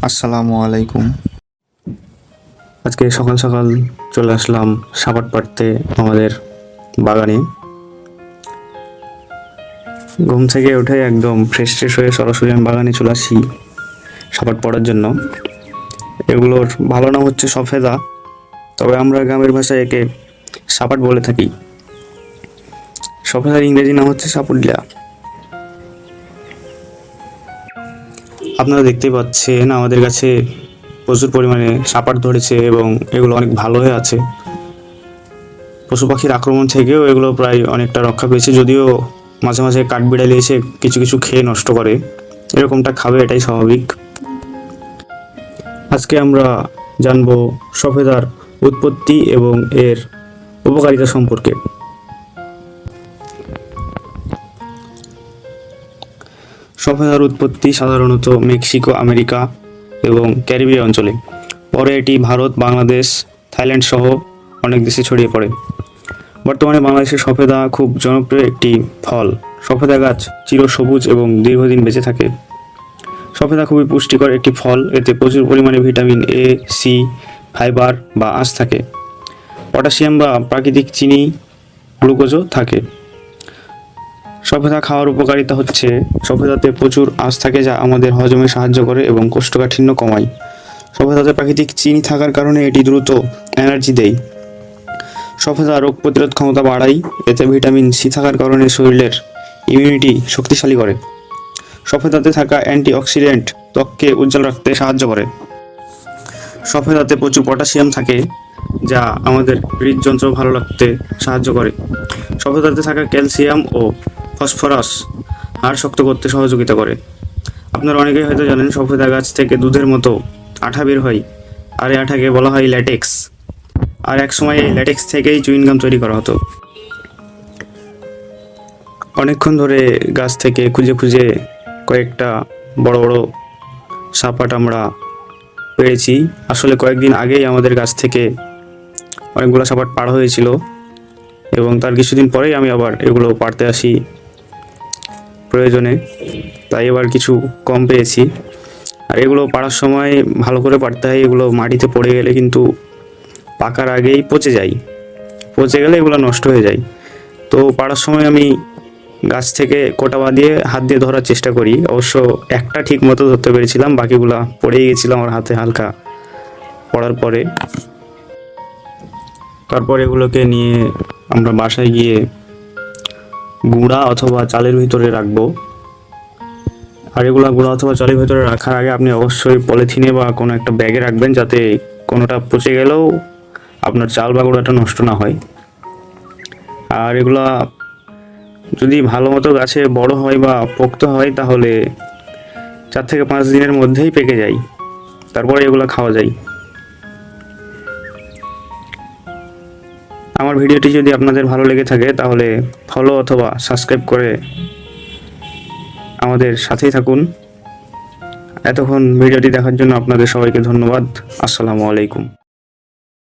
আসসালামু আলাইকুম। আজকে সকাল সকাল চলে আসলাম সাপাট পাড়তে আমাদের বাগানে। ঘুম থেকে উঠে একদম ফ্রেশ হয়ে সরাসরি আমি বাগানে চলে আসি সাপাট পড়ার জন্য। এগুলোর ভালো নাম হচ্ছে সফেদা, তবে আমরা গ্রামের ভাষায় একে সাপাট বলে থাকি। সফেদার ইংরেজি নাম হচ্ছে সাপুল্লা। আপনারা দেখতেই পাচ্ছেন আমাদের কাছে প্রচুর পরিমাণে সাপাট ধরেছে এবং এগুলো অনেক ভালো হয়ে আছে। পশু পাখির আক্রমণ থেকেও এগুলো প্রায় অনেকটা রক্ষা পেয়েছে, যদিও মাঝে মাঝে কাঠবিড়ালি এসে কিছু কিছু খেয়ে নষ্ট করে, এরকমটা খাবে, এটাই স্বাভাবিক। আজকে আমরা জানবো সফেদার উৎপত্তি এবং এর উপকারিতা সম্পর্কে। সফেদার উৎপত্তি সাধারণত মেক্সিকো, আমেরিকা এবং ক্যারিবীয় অঞ্চলে। পরে এটি ভারত, বাংলাদেশ, থাইল্যান্ড সহ অনেক দেশে ছড়িয়ে পড়ে। বর্তমানে বাংলাদেশের সফেদা খুব জনপ্রিয় একটি ফল। সফেদা গাছ চিরসবুজ এবং দীর্ঘদিন বেঁচে থাকে। সফেদা খুবই পুষ্টিকর একটি ফল, এতে প্রচুর পরিমাণে ভিটামিন এ, সি, ফাইবার বা আঁশ থাকে। পটাশিয়াম বা প্রাকৃতিক চিনি, গ্লুকোজও থাকে। সফেদা খাওয়ার উপকারিতা হচ্ছে সফেদাতে প্রচুর আঁশ থাকে যা আমাদের হজমে সাহায্য করে এবং কোষ্ঠকাঠিন্য কমায়। সফেদাতে প্রাকৃতিক চিনি থাকার কারণে এটি দ্রুত এনার্জি দেয়। সফেদা রোগ প্রতিরোধ ক্ষমতা বাড়ায়, এতে ভিটামিন সি থাকার কারণে শরীরের ইমিউনিটি শক্তিশালী করে। সফেদাতে থাকা অ্যান্টিঅক্সিডেন্ট ত্বককে উজ্জ্বল রাখতে সাহায্য করে। সফেদাতে প্রচুর পটাশিয়াম থাকে যা আমাদের হৃদযন্ত্র ভালো রাখতে সাহায্য করে। সফেদাতে থাকা ক্যালসিয়াম ও ফসফরাস হাড় শক্ত করতে সহযোগিতা করে। আপনারা অনেকেই হয়তো জানেন সফেদা গাছ থেকে দুধের মতো আঠা বের হয়, আর এই আঠাকে বলা হয় ল্যাটেক্স। আর এক সময় এই ল্যাটেক্স থেকেই চুইংগাম তৈরি করা হতো। অনেকক্ষণ ধরে গাছ থেকে খুঁজে খুঁজে কয়েকটা বড় বড় সাপাট আমরা পেয়েছি। আসলে কয়েকদিন আগেই আমাদের গাছ থেকে অনেকগুলো সাপাট পাড়া হয়েছিল এবং তার কিছুদিন পরেই আমি আবার এগুলো পাড়তে আসি প্রয়োজনে, তাই এবার কিছু কম পেয়েছি। আর এগুলো পাড়ার সময় ভালো করে পাড়তে হয়, এগুলো মাটিতে পড়ে গেলে কিন্তু পাকার আগেই পচে যায়, পচে গেলে এগুলো নষ্ট হয়ে যায়। তো পাড়ার সময় আমি গাছ থেকে কোটা বাঁধিয়ে হাত দিয়ে ধরার চেষ্টা করি। অবশ্য একটা ঠিক মতো ধরতে পেরেছিলাম, বাকিগুলা পড়েই গেছিলো আমার হাতে হালকা পড়ার পরে। তারপর এগুলোকে নিয়ে আমরা বাসায় গিয়ে গুঁড়া অথবা চালের ভিতরে রাখবো। আর এগুলো গুঁড়া অথবা চালের ভিতরে রাখার আগে আপনি অবশ্যই পলিথিনে বা কোনো একটা ব্যাগে রাখবেন, যাতে কোনোটা পচে গেলেও আপনার চাল বা গুঁড়াটা নষ্ট না হয়। আর এগুলা যদি ভালো মতো গাছে বড় হয় বা পোক্ত হয় তাহলে 4 থেকে 5 দিনের মধ্যেই পেকে যায়, তারপরে এগুলো খাওয়া যায়। আমার ভিডিওটি যদি আপনাদের ভালো লেগে থাকে তাহলে ফলো অথবা সাবস্ক্রাইব করে আমাদের সাথেই থাকুন। এতক্ষণ ভিডিওটি দেখার জন্য আপনাদের সবাইকে ধন্যবাদ। আসসালামু আলাইকুম।